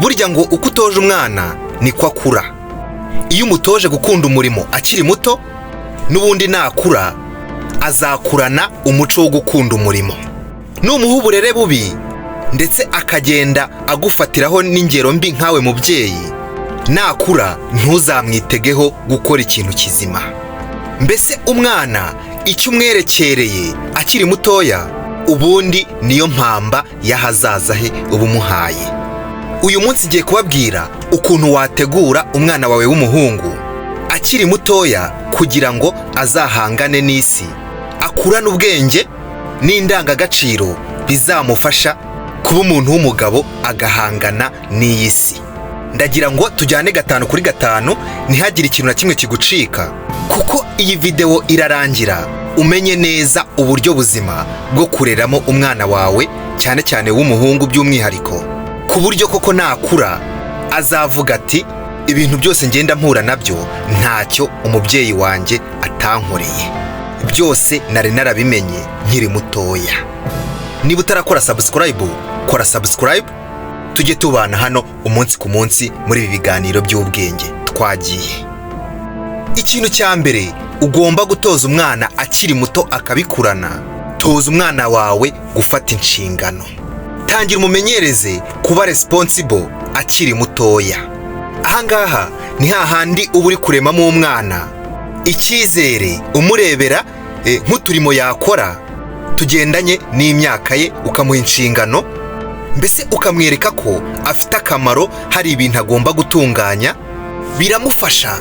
burya ngo uko utoje umwana niko akura. Iyo umutoje gukunda umurimo akiri muto, n'ubundi nakura azakurana umuco wo gukunda umurimo. Numuha uburere bubi ndetse akagenda agufatiraho n'ingero mbi nkawe mubyeyi, nakura ntuzamwitegeho gukora ikintu kizima. Mbese umwana icyo umwerekereye akiri mutoya, ubundi niyo mpamba y'ahazaza he uba umuhaye. Uyu munsi ngiye kubabwira ukuntu wategura umwana wawe w'umuhungu akiri mutoya kugira ngo azahangane n'isi, akurane ubwenge n'indangagaciro bizamufasha kuba umuntu w'umugabo agahangana n'iyi si. Ndagira ngo tujyane 5 kuri 5 ntihagire ikintu na kimwe kigucika, kuko iyi video irarangira umenye neza uburyo buzima bwo kureramo umwana wawe, cyane cyane w'umuhungu by'umwihariko, ku buryo koko nakura azavuga ati ibintu byose ngenda mpura nabyo ntacyo umubyeyi wanjye atankoreye, byose nari narabimenye nkiri mutoya. Niba utarakora subscribe, kora subscribe, tujye tubana hano umunsi ku munsi muri ibi biganiro by'ubwenge twagiye. Ikintu cya mbere ugomba gutoza umwana akiri muto akabikurana, toza umwana wawe gufata inshingano. Tangira umumenyereze kuba responsible akiri mutoya. Ahangaha ni hahandi uba uri kuremamo umwana icyizere, umurebera nk'uturimo yakora tugendanye n'imyaka ye, ukamuha inshingano, mbese ukamwereka ko afite akamaro, hari ibintu agomba gutunganya. Biramufasha,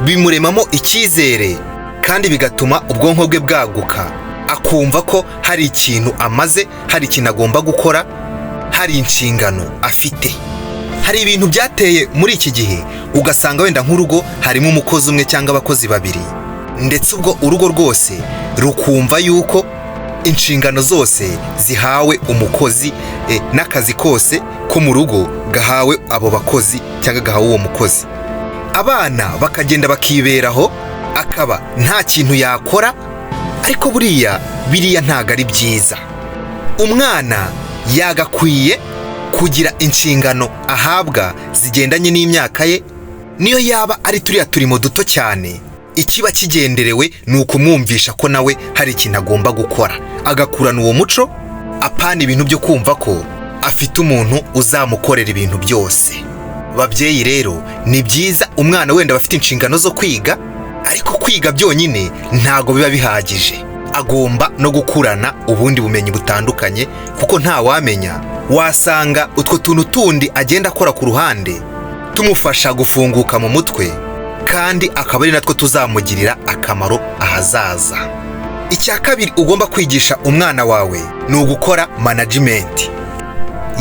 bimuremamo icyizere, kandi bigatuma ubwonko bwe bwaguka, akumva ko hari ikintu amaze, hari ikintu agomba gukora, hari inshingano afite. Hari ibintu byateye muri iki gihe ugasanga wenda nk'urugo harimo umukozi umwe cyangwa abakozi babiri, ndetse ubwo urugo rwose rukumva yuko inshingano zose zihawe umukozi, n'akazi kose ko mu rugo gahawe abo bakozi cyangwa gahawe uwo mukozi. Abana bakagenda bakiberaho, akaba nta kintu yakora, ariko biriya ntago ari byiza. Umwana yagakwiye kugira inshingano ahabwa zigendanye n'imyaka ye, niyo yaba ari turiya turimo duto cyane. Ikiba kigenderewe ni ukumwumvisha ko nawe hari ikintu agomba gukora, agakurana uwo muco, apana ibintu byo kumva ko afite umuntu uzamukorera ibintu byose. Babyeyi rero, ni byiza umwana wenda bafite inshingano zo kwiga, ariko kwiga byonyine ntago biba bihagije. Agomba no gukurana ubundi bumenyi butandukanye, kuko nta wamenya, wasanga utwo tuntu tundi agenda akora ku ruhande tumufasha gufunguka mu mutwe, kandi akaba ari natwo tuzamugirira akamaro ahazaza. Icya kabiri ugomba kwigisha umwana wawe ni ugukora management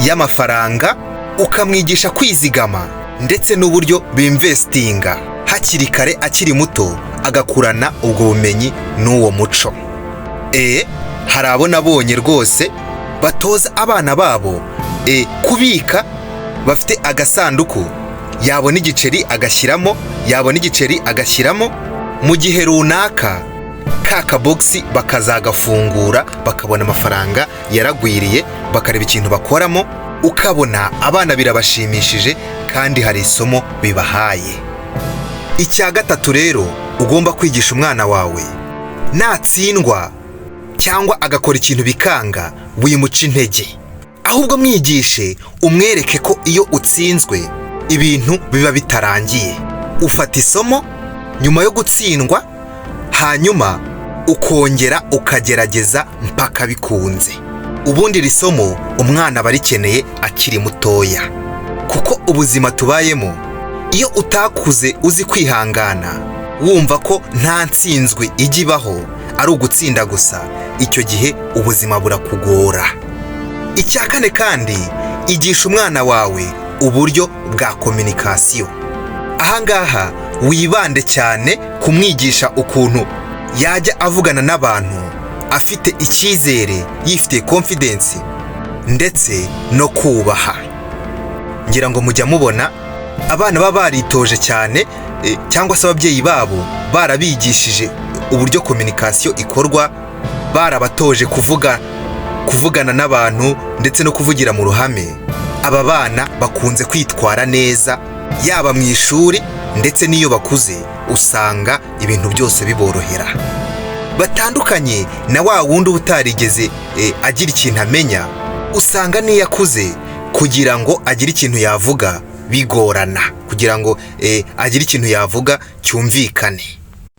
y'amafaranga, ukamwigisha kwizigama ndetse n'uburyo b'investinga hakiri kare akiri muto, agakurana ubwo bumenyi n'uwo muco. Hari abo nabonye rwose batoza abana babo kubika, bafite agasanduku, yabona igiceri agashyiramo, yabona igiceri agashyiramo, mu gihe runaka ka kabogisi bakazagafungura bakabona amafaranga yaragwiriye, bakareba ikintu bakoramo, ukabona abana birabashimishije kandi hari isomo bibahaye. Icya gatatu rero ugomba kwigisha umwana wawe, natsindwa cyangwa agakora ikintu bikanga, wimuca intege, ahubwo mwigishe, umwereke ko iyo utsinzwe ibintu biba bitarangiye. Ufata isomo nyuma yo gutsindwa, hanyuma ukongera ukagerageza mpaka bikunze. Ubundi iri somo umwana aba arikeneye akiri mutoya, kuko ubuzima tubayemo, iyo utakuze uzi kwihangana, wumva ko nta nsinzwe ijya ibaho, ari ugutsinda gusa, icyo gihe ubuzima burakugora. Icya kane kandi, igisha umwana wawe uburyo bwa communication. Ahangaha wibande cyane kumwigisha ukuntu yajya avugana n'abantu afite icyizere, yifite confidence ndetse no kubaha. Ngira ngo mujya mubona abana baba baritoje cyane, cyangwa se ababyeyi babo barabigishije uburyo communication ikorwa, barabatoje kuvugana n'abantu ndetse no kuvugira mu ruhame. aba bana bakunze kwitwara neza, yaba mu ishuri ndetse n'iyo bakuze usanga ibintu byose biborohera. Batandukanye na wa wundi utarigeze agira ikintu amenya, usanga n'iyo akuze kugira ngo agire ikintu yavuga bigorana, kugira ngo agire ikintu yavuga cyumvikane.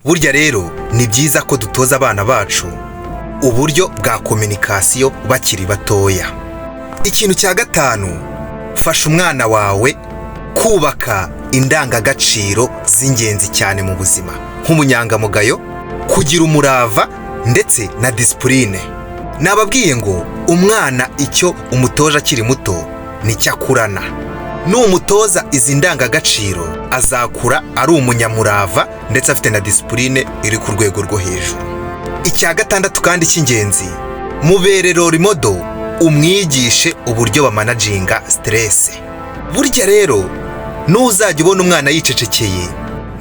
Burya rero ni byiza ko dutoza abana bacu uburyo bwa kominikasiyo bakiri batoya. Ikintu cya gatanu, fasha umwana wawe kubaka indangagaciro z'ingenzi cyane mu buzima, nk'ubunyangamugayo, kugira umurava ndetse na disipurine. Nababwiye ngo umwana icyo umutoje akiri muto nicyo akurana. Numutoza izi ndangagaciro azakura ari umunyamurava ndetse afite na disipurine iri ku rwego rwo hejuru. Icya gatandatu kandi cy'ingenzi, mubere role model, umwigishe uburyo bamanaginga stress. Burya rero nuzajya ubona umwana yicecekeye,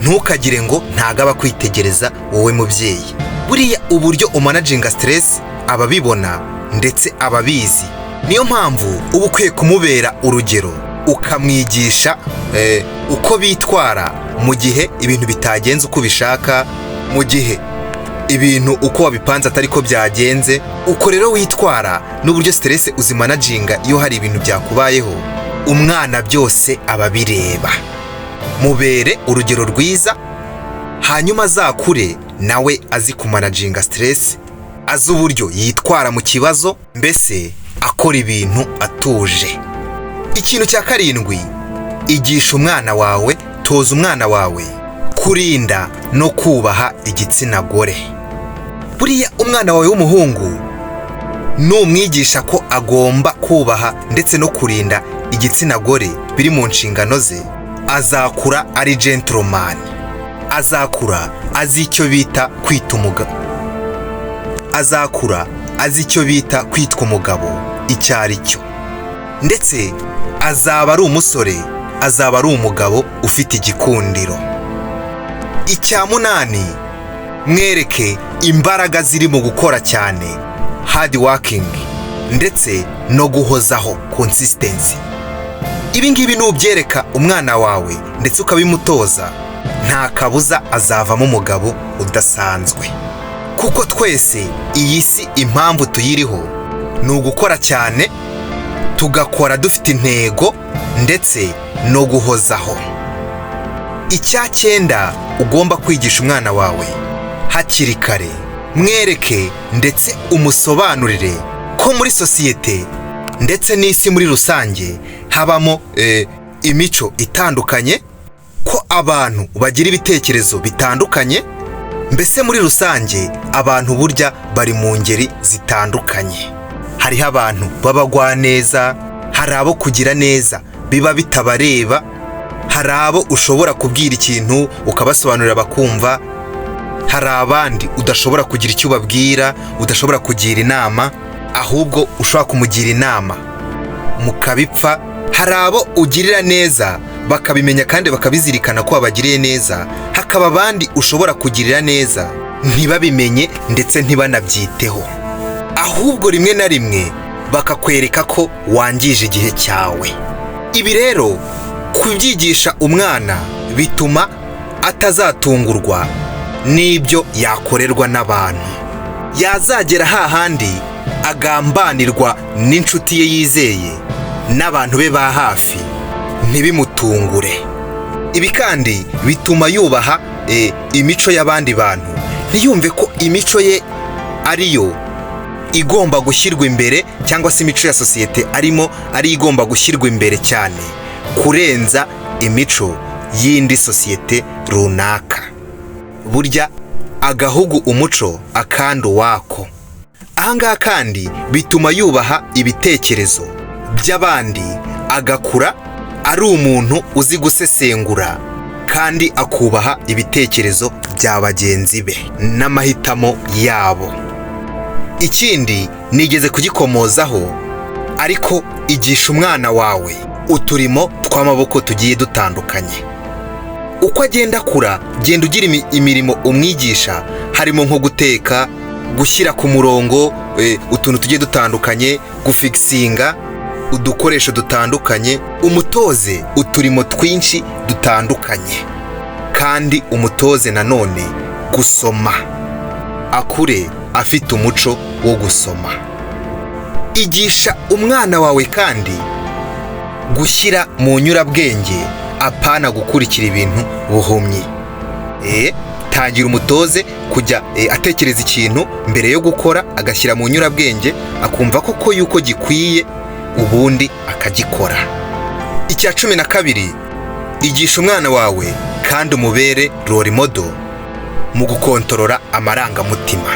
ntukagire ngo ntagaba kwitegereza wowe mubyeyi. Buriya uburyo umanaginga stress ababibona ndetse ababizi. Niyo mpamvu uba ukwiye kumubera urugero, ukamwigisha uko bitwara mu gihe ibintu bitagenze uko ubishaka, mu gihe ibintu uko wabipanze atari ko byagenze. Uko rero witwara n'uburyo stress uzimanaginga iyo hari ibintu byakubayeho, umwana byose aba bireba. Mubere urugero rwiza, hanyuma azakure nawe azi kumanaginga stress, azi uburyo yitwara mu kibazo, mbese akora ibintu atuje. Ikintu cya karindwi, igisha umwana wawe, toza umwana wawe kurinda no kubaha igitsina gore. Buriya umwana wawe w'umuhungu numwigisha ko agomba kubaha ndetse no kurinda igitsina gore biri mu nshingano ze, azakura ari gentleman, azakura azi icyo bita kwita umugabo, azakura azi icyo bita kwitwa umugabo icyo ari cyo, ndetse azaba ari umusore, azaba ari umugabo ufite igikundiro. Icya munani, mwereke imbaraga ziri mu gukora cyane, hard working, ndetse no guhozaho consistency. Ibi ngibi nubyereka umwana wawe ndetse ukabimutoza, nta kabuza azavamo umugabo udasanzwe. Kuko twese iyi si impamvu tuyiriho ni ugukora cyane, tugakora dufite intego ndetse no guhozaho. Icya cyenda ugomba kwigisha umwana wawe hakiri kare, mwereke ndetse umusobanurire ko muri sosiyete ndetse n'isi muri rusange habamo imico itandukanye, ko abantu bagira ibitekerezo bitandukanye, mbese muri rusange abantu burya bari mu ngeri zitandukanye. Hariho abantu babagwa neza, hari abo kugira neza biba bitabareba, hari abo ushobora kubwira ikintu ukabasobanurira bakumva, hari abandi udashobora kugira icyo ubabwira, udashobora kugira inama, ahubwo ushobora kumugira inama mukabipfa. Hari abo ugirira neza bakabimenya kandi bakabizirikana ko wabagiriye neza, hakaba abandi ushobora kugirira neza ntibabimenye ndetse ntibanabyiteho, ahubwo rimwe na rimwe bakakwereka ko wangije igihe cyawe. Ibi rero kubyigisha umwana bituma atazatungurwa n'ibyo yakorerwa n'abantu. Yazagera hahandi agambanirwa n'inshuti ye yizeye n'abantu be ba hafi, ntibimutungure. Ibi kandi bituma yubaha imico y'abandi bantu, ntiyumve ko imico ye ariyo igomba gushyirwa imbere, cyangwa se imico ya sosiyete arimo ari igomba gushyirwa imbere cyane kurenza imico y'indi sosiyete runaka. Burya agahugu umuco akandi uwako. Ahangaha kandi bituma yubaha ibitekerezo by'abandi, agakura ari umuntu uzi gusesengura kandi akubaha ibitekerezo bya bagenzi be n'amahitamo yabo. Ikindi nigeze kugikomozaho, ariko igisha umwana wawe uturimo tw'amaboko tugiye dutandukanye. Uko agenda akura, genda ugira imirimo umwigisha, harimo nko guteka, gushyira ku murongo utuntu tugiye dutandukanye, gufikisinga, udukoresho dutandukanye, umutoze uturimo twinshi dutandukanye, kandi umutoze nanone gusoma, akure afite umuco wo gusoma. Igisha umwana wawe kandi gushyira mu nyurabwenge, apana gukurikira ibintu buhumyi. Tangira umutoze kujya atekereza ikintu mbere yo gukora, agashyira mu nyurabwenge, akumva koko yuko gikwiye, ubundi akagikora. Icya 12, igisha umwana wawe kandi umubere role model mu gukontorora amarangamutima.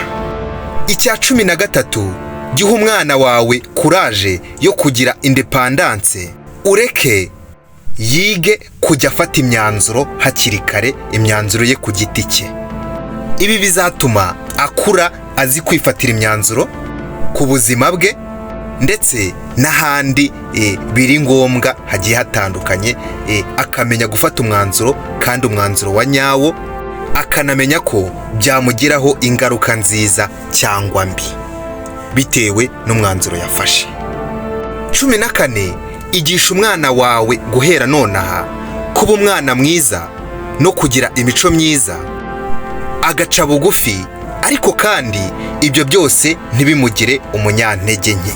Icya 13, giha umwana wawe kuraje yo kugira independence, ureke yige kujya afata imyanzuro hakiri kare, imyanzuro ye ku giti cye. Ibi bizatuma akura azi kwifatira imyanzuro ku buzima bwe, ndetse n'ahandi biri ngombwa hagiye hatandukanye, akamenya gufata umwanzuro, kandi umwanzuro wa nyawo, akanamenya ko byamugiraho ingaruka nziza cyangwa mbi bitewe n'umwanzuro yafashe. 14, igisha umwana wawe guhera nonaha kuba umwana mwiza no kugira imico myiza, agaca bugufi, ariko kandi ibyo byose ntibimugire umunyantege nke.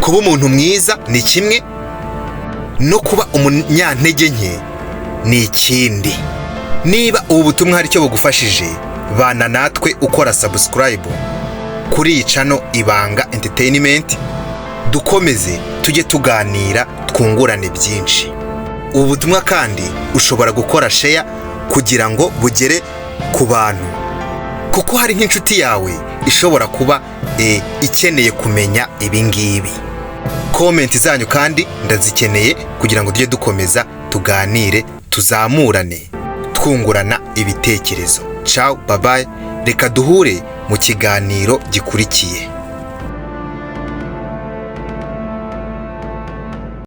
Kuba umuntu mwiza ni kimwe, no kuba umunyantege nke ni ikindi. Niba ubu butumwa hari icyo bugufashije, bana natwe ukora subscribe kuri iyi channel Ibanga Entertainment, dukomeze tujye tuganira, twungurane byinshi. Ubu butumwa kandi ushobora gukora share kugira ngo bugere ku bantu, kuko hari nk'inshuti yawe ishobora kuba ikeneye kumenya ibi ngibi. Comment zanyu kandi ndazikeneye kugira ngo tujye dukomeza tuganire, tuzamurane, twungurana ibitekerezo. Ciao, bye bye, reka duhure mu kiganiro gikurikiye.